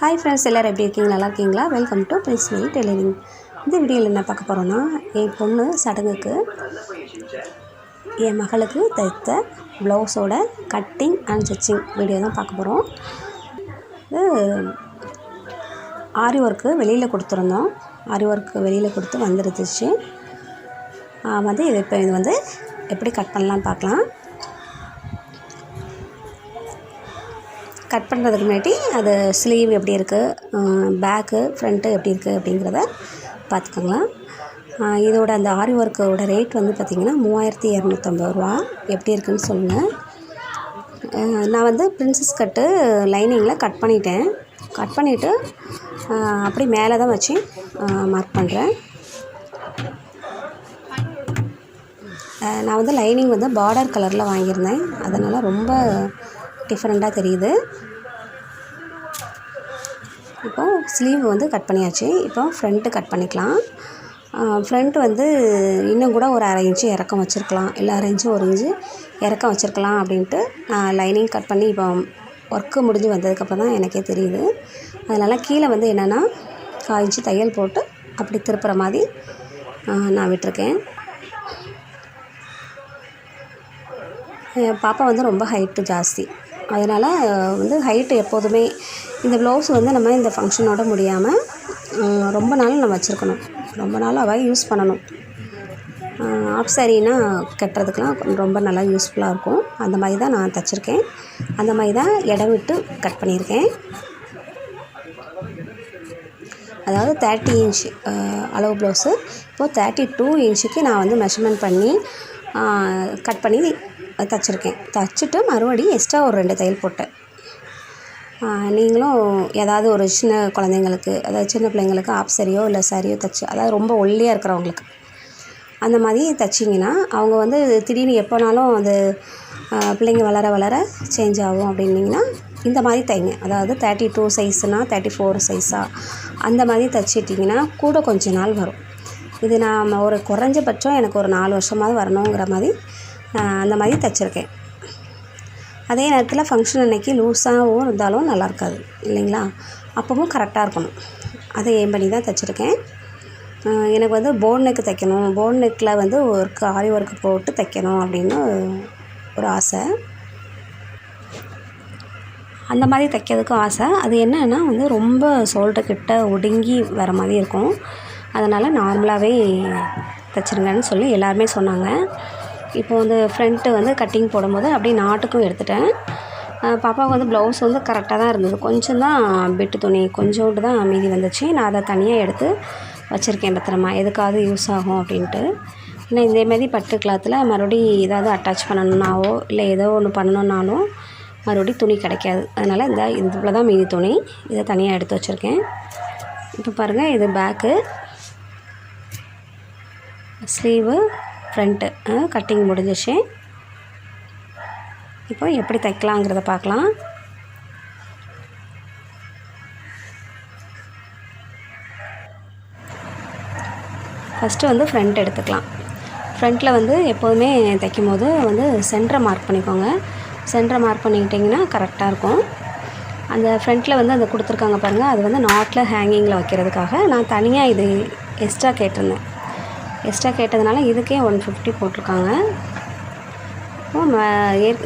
Hi friends, எல்லோரும் எப்படி இருக்கீங்க? நல்லா இருக்கீங்களா? Welcome to Princewell tailoring. இந்த வீடியோவில் என்ன பார்க்க போகிறோன்னா, என் பொண்ணு சடங்குக்கு என் மகளுக்கு தைத்த ப்ளவுஸோட கட்டிங் அண்ட் ஸ்டிச்சிங் வீடியோ தான் பார்க்க போகிறோம். இது ஆரி ஒர்க்கு வெளியில் கொடுத்துருந்தோம். ஆரி ஒர்க்கு வெளியில் கொடுத்து வந்துருந்துச்சு. இது வந்து எப்படி கட் பண்ணலான்னு பார்க்கலாம். கட் பண்ணுறதுக்கு முன்னாடி அது ஸ்லீவ் எப்படி இருக்குது, பேக்கு ஃப்ரண்ட்டு எப்படி இருக்குது அப்படிங்கிறத பார்த்துக்கோங்களேன். இதோட அந்த ஆரி ஒர்க்கோட ரேட் வந்து பார்த்திங்கன்னா 3250 ரூபா. எப்படி இருக்குதுன்னு சொல்லுங்கள். நான் வந்து பிரின்சஸ் கட்டு லைனிங்கில் கட் பண்ணிட்டேன். கட் பண்ணிவிட்டு அப்படி மேலே தான் வச்சு மார்க் பண்ணுறேன். நான் வந்து லைனிங் வந்து பார்டர் கலரில் வாங்கியிருந்தேன். அதனால் ரொம்ப டிஃப்ரெண்ட்டாக தெரியுது. இப்போ ஸ்லீவ் வந்து கட் பண்ணியாச்சு. இப்போ ஃப்ரண்ட்டு கட் பண்ணிக்கலாம். ஃப்ரண்ட் வந்து இன்னும் கூட ஒரு 1/2 இன்ச்சு இறக்கம் வச்சுருக்கலாம், இல்லை 1/2 இன்ச்சு 1 இன்ச்சு இறக்கம் வச்சுருக்கலாம் அப்படின்ட்டு லைனிங் கட் பண்ணி இப்போ ஒர்க்கு முடிஞ்சு வந்ததுக்கப்புறம் தான் எனக்கே தெரியுது. அதனால் கீழே வந்து என்னென்னா 1/4 இன்ச்சு தையல் போட்டு அப்படி திருப்புற மாதிரி நான் விட்டுருக்கேன். பாப்பா வந்து ரொம்ப ஹைட்டு ஜாஸ்தி. அதனால் வந்து ஹைட்டு எப்போதுமே இந்த ப்ளவுஸ் வந்து நம்ம இந்த ஃபங்க்ஷனோட முடியாமல் ரொம்ப நாள் நம்ம வச்சுருக்கணும். ரொம்ப நாள் அவள் யூஸ் பண்ணணும். ஆஃப் சாரீனா கட்டுறதுக்கெலாம் ரொம்ப நல்லா யூஸ்ஃபுல்லாக இருக்கும். அந்த மாதிரி தான் நான் தைச்சிருக்கேன். அந்த மாதிரி தான் இடம் விட்டு கட் பண்ணியிருக்கேன். அதாவது 30 இன்ச் அளவு ப்ளவுஸு இப்போது 32 இன்ச்சுக்கு நான் வந்து மெஷர்மெண்ட் பண்ணி கட் பண்ணி தைச்சிருக்கேன். தைச்சிட்டு மறுபடியும் எக்ஸ்ட்ரா ஒரு 2 தையல் போட்டேன். நீங்களும் ஏதாவது ஒரு சின்ன குழந்தைங்களுக்கு, அதாவது சின்ன பிள்ளைங்களுக்கு ஆஃப் சாரியோ இல்லை சாரியோ தைச்சி, அதாவது ரொம்ப ஒல்லியாக இருக்கிறவங்களுக்கு அந்த மாதிரி தைச்சிங்கன்னா அவங்க வந்து திடீர்னு எப்போனாலும் அது பிள்ளைங்க வளர வளர சேஞ்ச் ஆகும் அப்படின்னிங்கன்னா இந்த மாதிரி தைங்க. அதாவது 32 சைஸுனால் 34 சைஸாக அந்த மாதிரி தைச்சிட்டிங்கன்னா கூட கொஞ்ச நாள் வரும். இது நான் ஒரு குறைஞ்சபட்சம் எனக்கு ஒரு 4 வருஷமாவது வரணுங்கிற மாதிரி அந்த மாதிரி தைச்சிருக்கேன். அதே நேரத்தில் ஃபங்க்ஷன் அன்னைக்கு லூஸாகவும் இருந்தாலும் நல்லா இருக்காது இல்லைங்களா? அப்பவும் கரெக்டாக இருக்கணும். அதை ஏம் பண்ணி தான் தைச்சிருக்கேன். எனக்கு வந்து போன் நெக்கு தைக்கணும், போன் நெக்கில் வந்து ஒர்க்கு ஆரி ஒர்க்கு போட்டு தைக்கணும் அப்படின்னு ஒரு ஆசை. அந்த மாதிரி தைக்கிறதுக்கும் ஆசை. அது என்னன்னா வந்து ரொம்ப ஷோல்டர்கிட்ட ஒடுங்கி வர மாதிரி இருக்கும். அதனால் நார்மலாகவே தைச்சிருங்கன்னு சொல்லி எல்லாருமே சொன்னாங்க. இப்போ வந்து ஃப்ரண்ட்டு வந்து கட்டிங் போடும்போது அப்படியே நாட்டுக்கும் எடுத்துட்டேன். பாப்பாவுக்கு வந்து ப்ளவுஸ் வந்து கரெக்டாக தான் இருந்தது. கொஞ்சம் தான் பிட்டு துணி கொஞ்சோண்டு தான் மீதி வந்துச்சு. நான் அதை தனியாக எடுத்து வச்சுருக்கேன் பத்திரமா, எதுக்காவது யூஸ் ஆகும் அப்படின்ட்டு. ஏன்னா இதேமாரி பட்டு கிளாத்தில் மறுபடியும் ஏதாவது அட்டாச் பண்ணணுன்னாவோ இல்லை ஏதோ ஒன்று பண்ணணுன்னாலும் மறுபடியும் துணி கிடைக்காது. அதனால் இவ்வளோ தான் மீதி துணி, இதை தனியாக எடுத்து வச்சுருக்கேன். இப்போ பாருங்கள், இது பேக்கு, ஸ்லீவு, ஃப்ரண்ட்டு கட்டிங் முடிஞ்சிச்சு. இப்போ எப்படி தைக்கலாங்கிறத பார்க்கலாம். ஃபஸ்ட்டு வந்து ஃப்ரண்ட் எடுத்துக்கலாம். ஃப்ரண்ட்டில் வந்து எப்போதுமே தைக்கும் போது வந்து சென்டரை மார்க் பண்ணிக்கோங்க. சென்டரை மார்க் பண்ணிக்கிட்டிங்கன்னா கரெக்டாக இருக்கும். அந்த ஃப்ரண்ட்டில் வந்து அந்த கொடுத்துருக்காங்க பாருங்கள், அது வந்து நாட்டில் ஹேங்கிங்கில் வைக்கிறதுக்காக நான் தனியாக இது எக்ஸ்ட்ரா கேட்டிருந்தேன். எக்ஸ்ட்ரா கேட்டதுனால இதுக்கே 150 போட்டிருக்காங்க.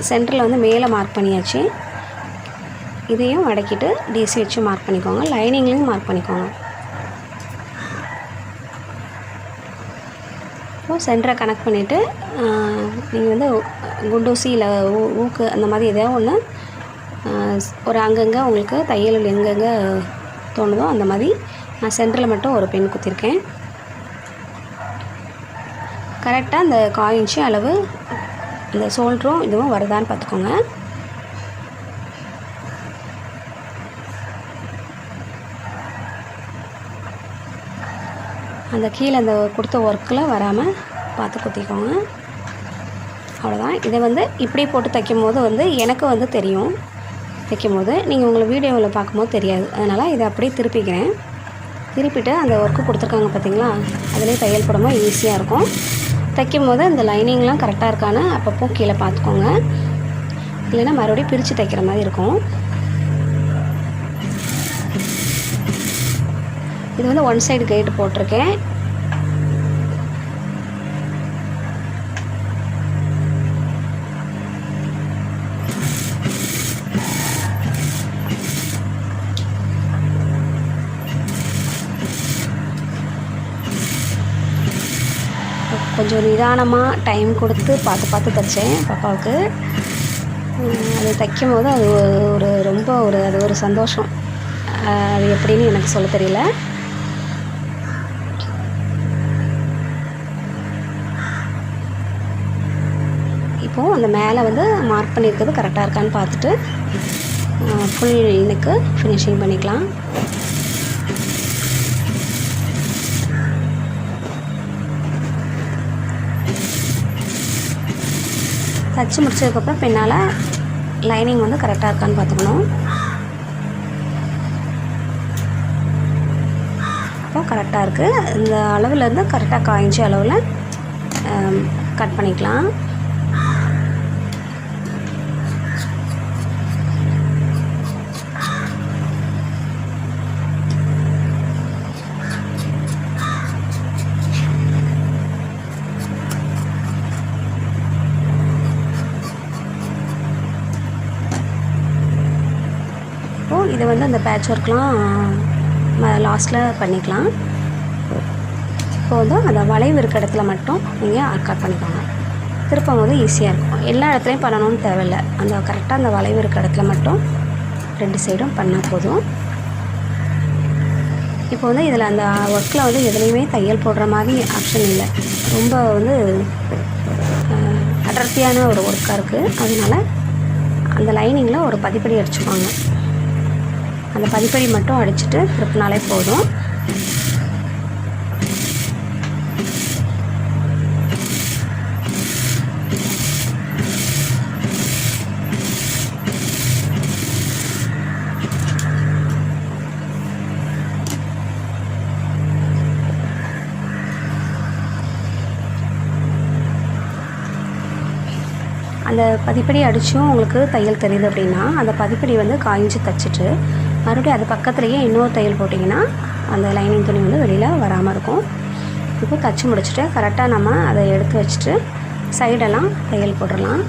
சென்டரில் வந்து மேலே மார்க் பண்ணியாச்சு. இதையும் மடக்கிட்டு டிசி வச்சு மார்க் பண்ணிக்கோங்க. லைனிங்லேயும் மார்க் பண்ணிக்கோங்க. இப்போ சென்டரை கனெக்ட் பண்ணிவிட்டு நீங்கள் வந்து குண்டூசி இல்லை ஊக்கு அந்த மாதிரி எதாவது ஒன்று ஒரு அங்கங்கே உங்களுக்கு தையல் எங்கெங்கே தோணுதோ அந்த மாதிரி நான் சென்டரில் மட்டும் ஒரு பென் குத்திருக்கேன். கரெக்டாக அந்த 1/4 இன்ச்சு அளவு இந்த ஷோல்டரும் இதுவும் வருதான்னு பார்த்துக்கோங்க. அந்த கீழே அந்த கொடுத்த ஒர்க்கில் வராமல் பார்த்து குத்திக்கோங்க. அவ்வளோதான். இதை வந்து இப்படி போட்டு தைக்கும் போது வந்து எனக்கு வந்து தெரியும். தைக்கும் போது நீங்கள் உங்களை வீடியோவில் பார்க்கும்போது தெரியாது. அதனால் இதை அப்படியே திருப்பிக்கிறேன். திருப்பிட்டு அந்த ஒர்க்கு கொடுத்துருக்காங்க பார்த்தீங்களா, அதிலே தையல் போடும்போது ஈஸியாக இருக்கும். தைக்கும் போது இந்த லைனிங்லாம் கரெக்டாக இருக்கான்னு அப்பப்போ கீழே பார்த்துக்கோங்க. இல்லைன்னா மறுபடியும் பிரித்து தைக்கிற மாதிரி இருக்கும். இது வந்து ஒன் சைடு கேட்டு போட்டிருக்கேன். கொஞ்சம் நிதானமாக டைம் கொடுத்து பார்த்து தைச்சேன் பாப்பாவுக்கு. அது தைக்கும் போது அது ரொம்ப அது ஒரு சந்தோஷம். அது எப்படின்னு எனக்கு சொல்ல தெரியல. இப்போது அந்த மேலே வந்து மார்க் பண்ணியிருக்கிறது கரெக்டாக இருக்கான்னு பார்த்துட்டு ஃபுல் நெக்கு ஃபினிஷிங் பண்ணிக்கலாம். தச்சு முடிச்சதுக்கப்புறம் பின்னால் லைனிங் வந்து கரெக்டாக இருக்கான்னு பார்த்துக்கணும். அப்போ கரெக்டாக இருக்குது. இந்த அளவுலேருந்து கரெக்டாக 1/4 இன்ச்சு அளவில் கட் பண்ணிக்கலாம். இதை வந்து அந்த பேட்ச் ஒர்க்லாம் லாஸ்ட்டில் பண்ணிக்கலாம். இப்போ வந்து அந்த வளைவு இருக்க இடத்துல மட்டும் நீங்கள் கட் பண்ணிக்கோங்க. திருப்பும் போது ஈஸியாக இருக்கும். எல்லா இடத்துலையும் பண்ணணும்னு தேவையில்லை. அந்த கரெக்டாக அந்த வளைவு இருக்க இடத்துல மட்டும் 2 சைடும் பண்ணால் போதும். இப்போ வந்து இதில் அந்த ஒர்க்கில் வந்து எதுலேயுமே தையல் போடுற மாதிரி ஆப்ஷன் இல்லை. ரொம்ப வந்து அடர்த்தியான ஒரு ஒர்க்காக இருக்குது. அதனால் அந்த லைனிங்கில் ஒரு பதிப்படி அடிச்சுக்குவாங்க. அந்த பதிப்படி மட்டும் அடிச்சுட்டு திருப்பினாலே போதும். அந்த பதிப்படி அடித்தும் உங்களுக்கு தையல் தெரியுது அப்படின்னா அந்த பதிப்படி வந்து காய்ஞ்சி தைச்சிட்டு மறுபடியும் அது பக்கத்துலேயே இன்னொரு தையல் போட்டிங்கன்னா அந்த லைனிங் துணி வந்து வெளியில் வராமல் இருக்கும். இப்போ தைச்சி முடிச்சுட்டு கரெக்டாக நம்ம அதை எடுத்து வச்சுட்டு சைடெல்லாம் தையல் போட்டுடலாம்.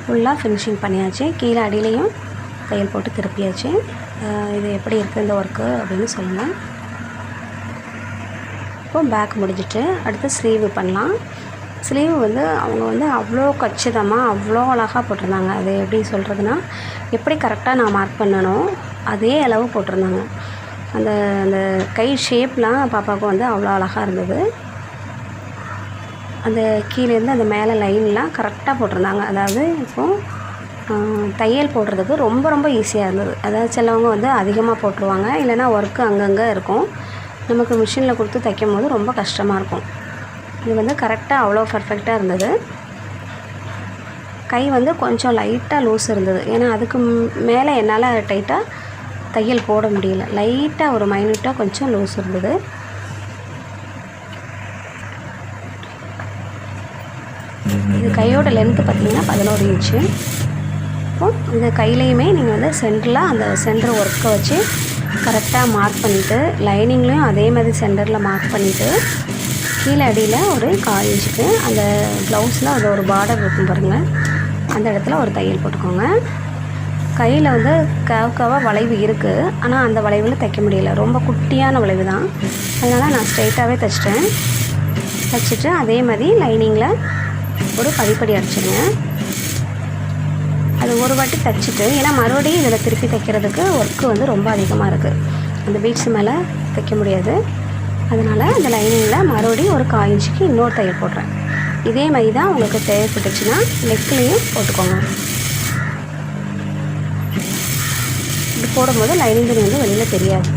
ஃபுல்லாக ஃபினிஷிங் பண்ணியாச்சு. கீழே அடியிலையும் தையல் போட்டு திருப்பியாச்சு. இது எப்படி இருக்குது இந்த ஒர்க்கு அப்படின்னு சொல்லுங்கள். இப்போ பேக் முடிஞ்சிட்டு அடுத்து ஸ்லீவ் பண்ணலாம். ஸ்லீவ் வந்து அவங்க வந்து அவ்வளோ கச்சிதமாக அவ்வளோ அழகாக போட்டிருந்தாங்க. அது எப்படி சொல்கிறதுனா எப்படி கரெக்டாக நான் மார்க் பண்ணணும் அதே அளவு போட்டிருந்தாங்க. அந்த அந்த கை ஷேப்லாம் பாப்பாவுக்கு வந்து அவ்வளோ அழகாக இருந்தது. அந்த கீழேருந்து அந்த மேலே லைன்லாம் கரெக்டாக போட்டிருந்தாங்க. அதாவது இப்போது தையல் போடுறதுக்கு ரொம்ப ரொம்ப ஈஸியாக இருந்தது. அதாவது சிலவங்க வந்து அதிகமாக போட்டுருவாங்க, இல்லைனா ஒர்க்கு அங்கங்கே இருக்கும். நமக்கு மிஷினில் கொடுத்து தைக்கும் போது ரொம்ப கஷ்டமாக இருக்கும். இது வந்து கரெக்டாக அவ்வளோ பர்ஃபெக்டாக இருந்தது. கை வந்து கொஞ்சம் லைட்டாக லூஸ் இருந்தது. ஏன்னா அதுக்கு மேலே என்னால் டைட்டாக தையல் போட முடியல. லைட்டாக ஒரு மைன்யூட்டாக கொஞ்சம் லூஸ் இருந்தது. இது கையோட லென்த்து பார்த்திங்கன்னா 11 இன்ச்சு. இப்போது இந்த கையிலையுமே நீங்கள் வந்து சென்டரில் அந்த சென்டர் ஒர்க்கை வச்சு கரெக்டாக மார்க் பண்ணிவிட்டு லைனிங்லேயும் அதே மாதிரி சென்டரில் மார்க் பண்ணிவிட்டு கீழே அடியில் ஒரு 1/4 இன்ச்சுக்கு அந்த ப்ளவுஸில் அது ஒரு பார்டர் இருக்கும் பாருங்கள், அந்த இடத்துல ஒரு தையல் போட்டுக்கோங்க. கையில் வந்து கவக்காவாக வளைவு இருக்குது, ஆனால் அந்த வளைவில் தைக்க முடியல. ரொம்ப குட்டியான வளைவு தான். அதனால் நான் ஸ்ட்ரெயிட்டாகவே தைச்சிட்டேன். தைச்சிட்டு அதே மாதிரி லைனிங்கில் ஒரு பதிப்படி அடிச்சிடுங்க. அது ஒரு வாட்டி தைச்சிட்டு, ஏன்னா மறுபடியும் இதில் திருப்பி தைக்கிறதுக்கு ஒர்க்கு வந்து ரொம்ப அதிகமாக இருக்குது. அந்த பீட்ஸ் மேலே தைக்க முடியாது. அதனால் இந்த லைனிங்கில் மறுபடியும் ஒரு 1/4 இன்ச்சுக்கு இன்னொரு தையல் போடுறேன். இதே மாதிரி தான் உங்களுக்கு தேவைப்பட்டுச்சுன்னா நெக்லேயும் போட்டுக்கோங்க. இது போடும்போது லைனிங் துணி வந்து வெளியில் தெரியாது.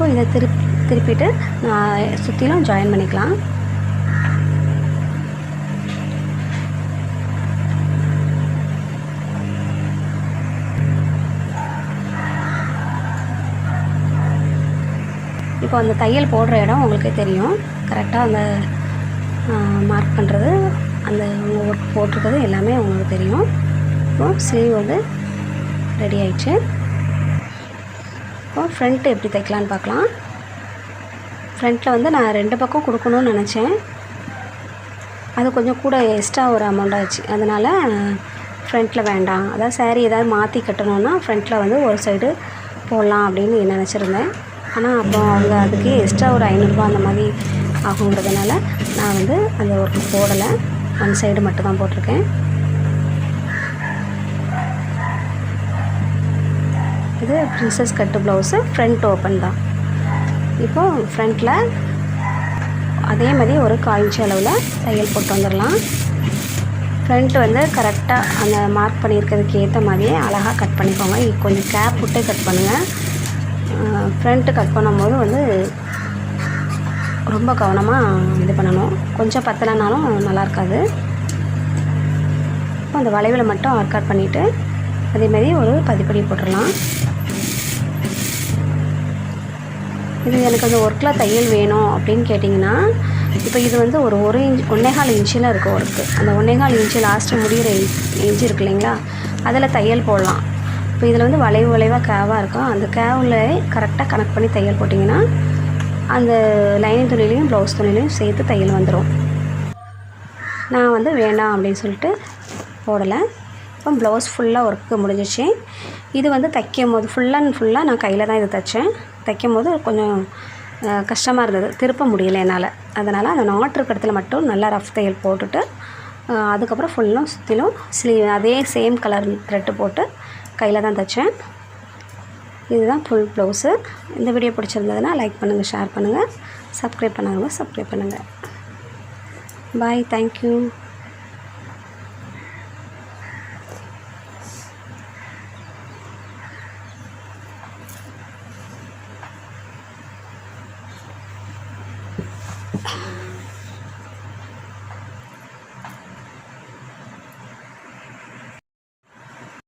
இப்போது இதை திருப்பிட்டு நான் சுற்றிலும் ஜாயின் பண்ணிக்கலாம். இப்போ அந்த தையல் போடுற இடம் உங்களுக்கே தெரியும். கரெக்டாக அந்த மார்க் பண்ணுறது, அந்த ஒர்க் போட்டிருக்கிறது எல்லாமே உங்களுக்கு தெரியும். இப்போது ஸ்லீவ் வந்து ரெடி ஆயிடுச்சு. இப்போது ஃப்ரண்ட்டு எப்படி தைக்கலான்னு பார்க்கலாம். ஃப்ரண்ட்டில் வந்து நான் 2 பக்கம் கொடுக்கணும்னு நினச்சேன். அது கொஞ்சம் கூட எக்ஸ்ட்ரா ஒரு அமௌண்ட் ஆச்சு. அதனால் ஃப்ரண்ட்டில் வேண்டாம், அதாவது சாரீ ஏதாவது மாற்றி கட்டணுன்னா ஃப்ரண்ட்டில் வந்து ஒரு சைடு போடலாம் அப்படின்னு நினச்சிருந்தேன். ஆனால் அப்புறம் அவங்க அதுக்கு எக்ஸ்ட்ரா ஒரு 500 ரூபா அந்த மாதிரி ஆகுங்கிறதுனால நான் வந்து அந்த ஒர்க்கு போடலை. ஒன் சைடு மட்டும் தான் போட்டிருக்கேன். இது ப்ரின்சஸ் கட்டு ப்ளவுஸு, ஃப்ரண்ட் ஓப்பன் தான். இப்போது ஃப்ரண்ட்டில் அதே மாதிரி ஒரு 1/4 இன்ச் அளவில் தையல் போட்டு வந்துடலாம். ஃப்ரண்ட் வந்து கரெக்டாக அந்த மார்க் பண்ணியிருக்கிறதுக்கு ஏற்ற மாதிரியே அழகாக கட் பண்ணிக்கோங்க. கொஞ்சம் கேப் விட்டே கட் பண்ணுங்கள். ஃப்ரண்ட்டு கட் பண்ணும்போது வந்து ரொம்ப கவனமாக இது பண்ணணும். கொஞ்சம் பத்தலைனாலும் நல்லா இருக்காது. இப்போ அந்த வளைவில் மட்டும் ஒர்க் அவுட் பண்ணிவிட்டு அதேமாதிரி ஒரு பதிப்படி போட்டுடலாம். இது எனக்கு அந்த ஒர்க்கில் தையல் வேணும் அப்படின்னு கேட்டிங்கன்னா, இப்போ இது வந்து ஒரு 1.25 இன்ச்சில் இருக்குது ஒர்க்கு. அந்த 1.25 இன்ச்சு லாஸ்ட்டு முடிகிற இன்ச்சு இருக்குது இல்லைங்களா, அதில் தையல் போடலாம். இப்போ இதில் வந்து வளைவாக கேவாக இருக்கும். அந்த கேவில் கரெக்டாக கனெக்ட் பண்ணி தையல் போட்டிங்கன்னா அந்த லைனிங் துணிலையும் ப்ளவுஸ் துணிலையும் சேர்த்து தையல் வந்துடும். நான் வந்து வேண்டாம் அப்படின்னு சொல்லிட்டு போடலை. இப்போ ப்ளவுஸ் ஃபுல்லாக ஒர்க்கு முடிஞ்சிச்சு. இது வந்து தைக்கும் போது ஃபுல்லாக நான் கையில் தான் இது தைச்சேன். தைக்கும் போது கொஞ்சம் கஷ்டமாக இருந்தது, திருப்ப முடியலை என்னால். அதனால் அந்த நாட் இருக்கிற இடத்துல மட்டும் நல்லா ரஃப் தையல் போட்டுட்டு அதுக்கப்புறம் ஃபுல்லும் சுற்றிலும் ஸ்லீவ் அதே சேம் கலர் த்ரெட்டு போட்டு கையில் தான் தைச்சேன். இதுதான் ஃபுல் ப்ளவுஸு. இந்த வீடியோ பிடிச்சிருந்ததுன்னா லைக் பண்ணுங்கள், ஷேர் பண்ணுங்கள், சப்ஸ்கிரைப் பண்ணாதவங்க சப்ஸ்கிரைப் பண்ணுங்கள். பாய், தேங்க்யூ.